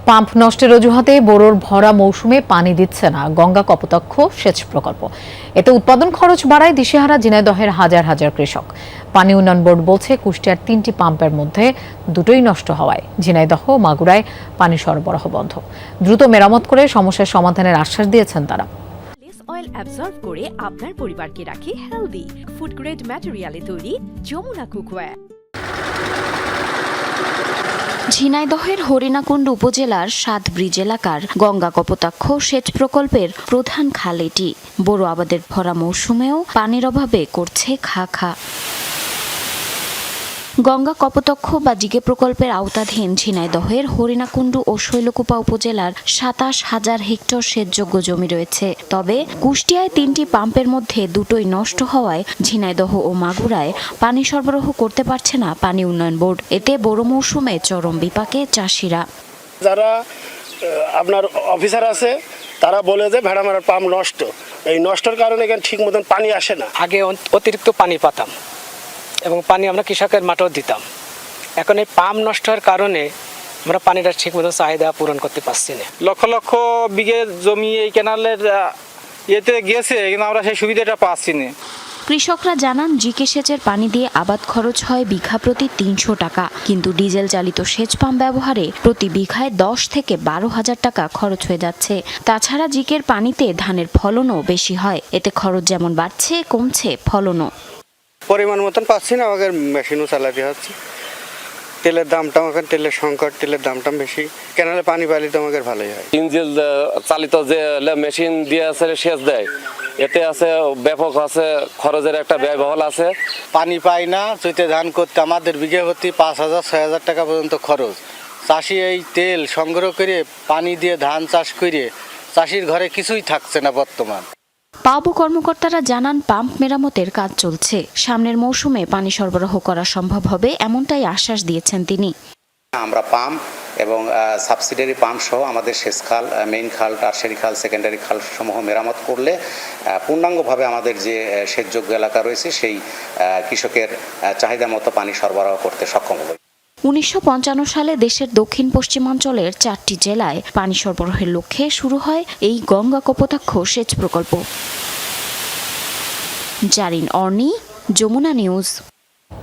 Pump নষ্টের অজুহাতে বোরোর ভরা মৌসুমে পানি দিচ্ছে না গঙ্গা কপোতাক্ষ সেচ প্রকল্প। এতে উৎপাদন খরচ বাড়ায় দিশেহারা ঝিনাইদহের হাজার হাজার কৃষক। পানি উন্নয়ন বোর্ড বলছে কুষ্টিয়ার 3টি পাম্পের মধ্যে 2টোই নষ্ট হওয়ায় ঝিনাইদহ ও মাগুরায় পানি সরবরাহ বন্ধ। দ্রুত মেরামত করে সমস্যার সমাধানের আশ্বাস দিয়েছেন তারা। অয়েল অ্যাবজর্ব করে আপনার পরিবারকে রাখে হেলদি। ফুড গ্রেড ম্যাটেরিয়ালে তৈরি যমুনা কুকওয়্যার। ঝিনাইদহের হরিণাকুণ্ড উপজেলার 7 ব্রিজ এলাকার গঙ্গা কপোতাক্ষ সেচ প্রকল্পের প্রধান খাল এটি। বোরো আবাদের ভরা মৌসুমেও পানির অভাবে করছে খা খা। গঙ্গা কপোতাক্ষ বা জিগে প্রকল্পের আওতাধীন ঝিনাইদহের হরিণাকুণ্ড ও শৈলকুপা উপজেলার 27,000 হেক্টর সেচযোগ্য জমি রয়েছে। তবে কুষ্টিয়ায় 3টি পাম্পের মধ্যে 2টোই নষ্ট হওয়ায় ঝিনাইদহ ও মাগুরায় পানি সরবরাহ করতে পারছে না পানি উন্নয়ন বোর্ড। এতে বোরো মৌসুমে চরম বিপাকে চাষিরা। যারা আপনার অফিসার আছে তারা বলে যে ভেড়ামারার পাম্প নষ্ট, এই নষ্টের কারণে এখানে ঠিক মতন পানি আসে না। আগে অতিরিক্ত পানি পাতাম এবং পানি আমরা কৃষকের মাঠেও দিতাম। এখন এই পাম্প নষ্ট হওয়ার কারণে আমরা পানিটা ঠিক মতো চাহিদা পূরণ করতে পারছি না। লক্ষ লক্ষ বিঘে জমি এই ক্যানালের ইয়েতে গিয়েছে, কিন্তু আমরা সেই সুবিধাটা পাচ্ছি না। কৃষকরা জানান জিকে সেচের পানি দিয়ে আবাদ খরচ হয় বিঘা প্রতি 300 টাকা, কিন্তু ডিজেল চালিত সেচ পাম্প ব্যবহারে প্রতি বিঘায় 10 থেকে 12,000 টাকা খরচ হয়ে যাচ্ছে। তাছাড়া জিকের পানিতে ধানের ফলনও বেশি হয়, এতে খরচ যেমন বাড়ছে কমছে ফলনও। পরিমাণ মতন পাচ্ছি না, আমাদের মেশিনও চালাতে হচ্ছে। তেলের দামটা এখন তেলের সংকট, তেলের দামটা বেশি। ক্যানালে পানি পাইলে তো আমাদের ভালোই হয়। ইঞ্জিন চালিত যে মেশিন দিয়ে আছে সেচ দেয়, এতে আছে ব্যাপক আছে খরচের একটা ব্যয়বহুল আছে। পানি পাই না, চৈতে ধান করতে আমাদের বিঘে প্রতি 5,000-6,000 টাকা পর্যন্ত খরচ। চাষি এই তেল সংগ্রহ করে পানি দিয়ে ধান চাষ করে চাষির ঘরে কিছুই থাকছে না বর্তমান। পাবো কর্মকর্তারা জানান পাম্প মেরামতের কাজ চলছে, সামনের মৌসুমে পানি সরবরাহ করা সম্ভব হবে এমনটাই আশ্বাস দিয়েছেন তিনি। আমরা পাম্প এবং সাবসিডিয়ারি পাম্প সহ আমাদের সেচ খাল, মেইন খাল, টারশারি খাল, সেকেন্ডারি খাল সমূহ মেরামত করলে পূর্ণাঙ্গভাবে আমাদের যে সেচযোগ্য এলাকা রয়েছে সেই কৃষকের চাহিদা মতো পানি সরবরাহ করতে সক্ষম হবে। 1955 সালে দেশের দক্ষিণ পশ্চিমাঞ্চলের 4টি জেলায় পানি সরবরাহের লক্ষ্যে শুরু হয় এই গঙ্গা কপোতাক্ষ সেচ প্রকল্প। জারিন অর্নি, যমুনা নিউজ।